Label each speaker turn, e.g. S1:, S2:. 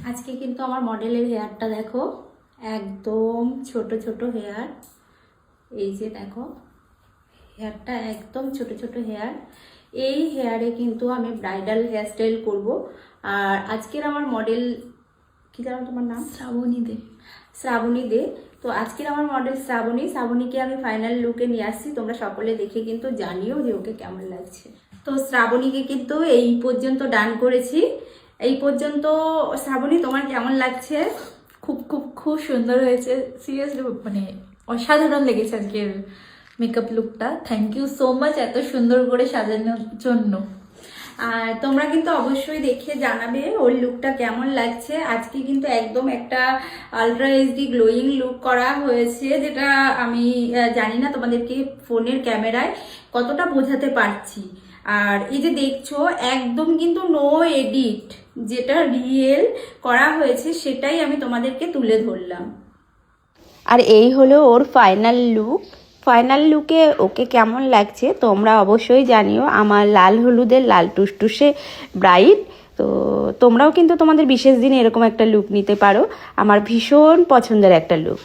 S1: আজকে কিন্তু আমার মডেলের হেয়ারটা দেখো, একদম ছোট ছোট হেয়ার। এই যে দেখো, হেয়ারটা একদম ছোট ছোট হেয়ার। এই হেয়ারে কিন্তু আমি ব্রাইডাল হেয়ারস্টাইল করব। আর আজকের আমার মডেল কি জানো তোমার নাম?
S2: শ্রাবণী দে।
S1: শ্রাবণী দে। তো আজকের আমার মডেল শ্রাবণীকে আমি ফাইনাল লুকে নিয়ে আসছি। তোমরা সকলে দেখে কিন্তু জানিও যে ওকে কেমন লাগছে। তো শ্রাবণীকে কিন্তু এই পর্যন্ত ডান করেছি। এই পর্যন্ত শ্রাবণী তোমার কেমন লাগছে?
S2: খুব খুব খুব সুন্দর হয়েছে, সিরিয়াসলি মানে অসাধারণ লেগেছে আজকের মেকআপ লুকটা। থ্যাংক ইউ সো মাচ এত সুন্দর করে সাজানোর জন্য।
S1: আর তোমরা কিন্তু অবশ্যই দেখে জানাবে ওর লুকটা কেমন লাগছে। আজকে কিন্তু একদম একটা আলট্রা এইচডি গ্লোয়িং লুক করা হয়েছে, যেটা আমি জানি না তোমাদেরকে ফোনের ক্যামেরায় কতটা বোঝাতে পারছি। আর এই যে দেখছো, একদম কিন্তু নো এডিট, যেটা রিয়েল করা হয়েছে সেটাই আমি তোমাদেরকে তুলে ধরলাম। আর এই হলো ওর ফাইনাল লুক। ফাইনাল লুকে ওকে কেমন লাগছে তোমরা অবশ্যই জানিও। আমার লাল হলুদের লাল টুসটুসে ব্রাইড। তো তোমরাও কিন্তু তোমাদের বিশেষ দিনে এরকম একটা লুক নিতে পারো। আমার ভীষণ পছন্দের একটা লুক।